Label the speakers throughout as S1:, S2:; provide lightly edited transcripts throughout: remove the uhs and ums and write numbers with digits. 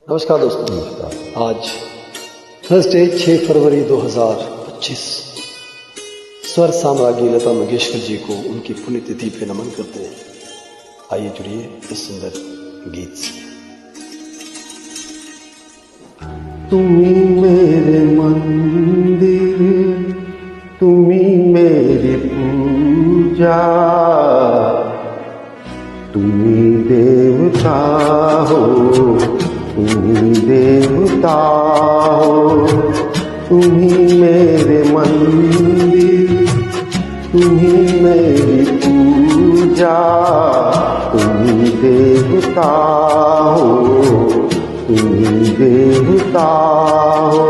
S1: नमस्कार दोस्तों, आज थर्सडे 6 फरवरी 2025 स्वर साम्राज्ञी लता मंगेशकर जी को उनकी पुण्यतिथि पे नमन करते हैं। आइए जुड़िए इस सुंदर गीत से।
S2: तुम्ही मेरे मंदिर, तुम्ही मेरी पूजा, तुम्ही देवता हो, तुम्ही देवता हो। तुम्ही मेरे मंदिर, तुम्ही मेरी पूजा, तुम्ही देवता हो, तुम्ही देवता हो।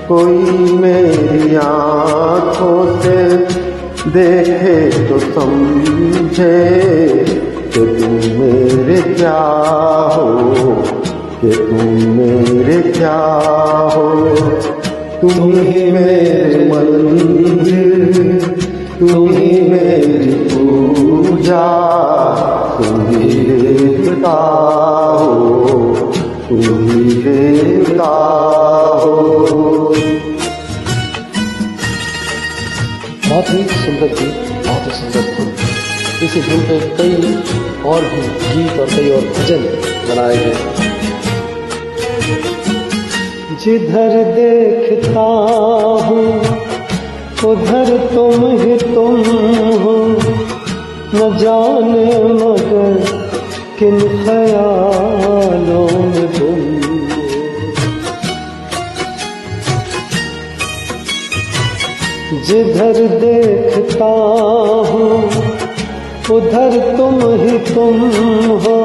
S2: कोई मेरी आँखों से देखे तो समझे कि तुम मेरे क्या हो, कि तुम मेरे क्या हो। तुम ही मेरे मंदिर, तुम ही मेरी पूजा, तुम ही देवता हो, तुम ही देवता हो।
S1: बहुत ही सुंदर गीत, बहुत ही सुंदर धुन। इसी धुन पे कई और भी गीत और कई और भजन बनाए गए। जिधर देखता हूँ उधर तुम ही तुम हो, न जाने मगर किन ख्यालों में तुम हो। जिधर देखता हूँ उधर तुम ही तुम हो,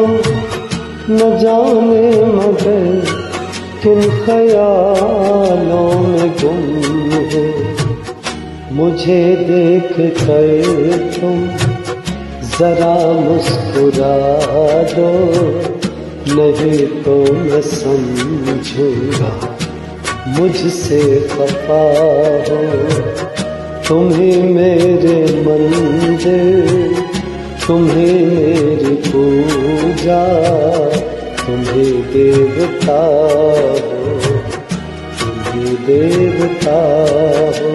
S1: न जाने मगर किन ख्यालों में गुम हो। मुझे देख कर तुम जरा मुस्कुरा दो, नहीं तो मैं समझूंगा मुझसे खफा हो। तुम ही मेरे मंदिर, तुम ही मेरी पूजा, तुम ही देवता हो, तुम ही देवता हो।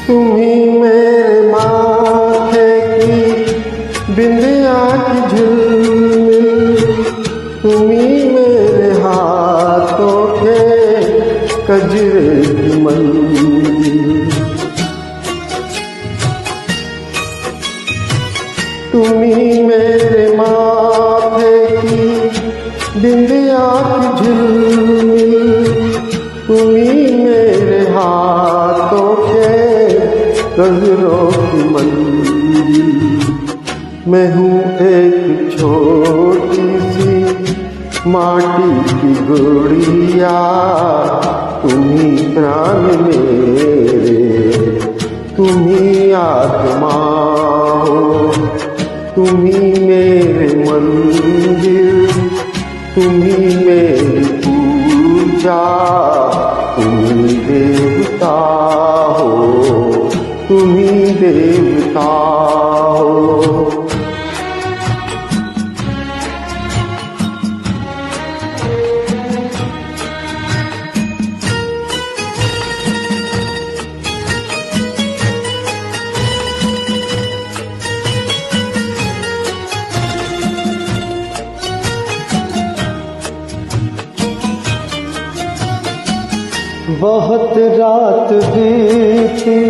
S2: तुम्ही मेरे माथे की बिंदिया की झिलमिल, तुम्ही मेरे हाथों के कजरे की मंजिल। तुम्ही मेरे माथे की बिंदिया की झिलमिल, तुम्ही मेरे हाथों के गजरों की मंजिल। मैं हूँ एक छोटी सी माटी की गुड़िया, तुम्ही प्राण मेरे, तुम्ही आत्मा हो। तुम्ही मेरे मंदिर, तुम्ही मेरी पूजा, तुम्ही देवता हो, तुम्ही देवता हो।
S1: बहुत रात बीती,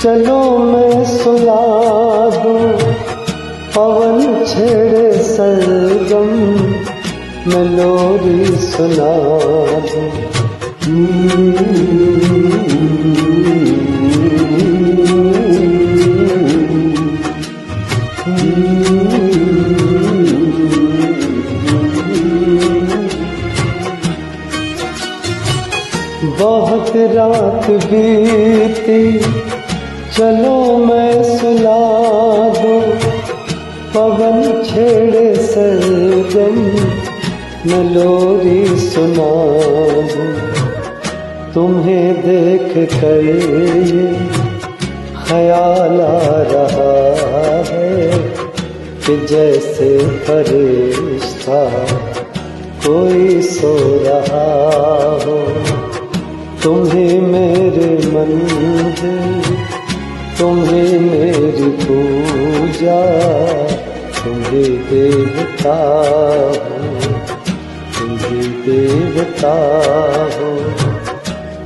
S1: चलो मैं सुला दूं, पवन छेड़े सरगम, मैं लोरी सुना दूं। बहुत रात बीती, चलो मैं सुला दूं, पवन छेड़े सरगम, मैं लोरी सुनाऊं, तुम्हें देख कर ये ख्याल आ रहा है कि जैसे फरिश्ता कोई सो रहा हो। तुम्हें मेरे मंदिर, तुम्हें मेरी पूजा, तुम्हें देवता हो, तुम्हें देवता हो।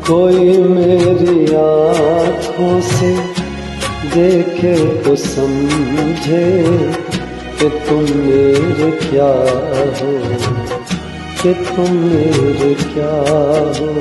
S1: कोई मेरी आँखों से देखे तो समझे कि तुम मेरे क्या हो, कि तुम मेरे क्या हो।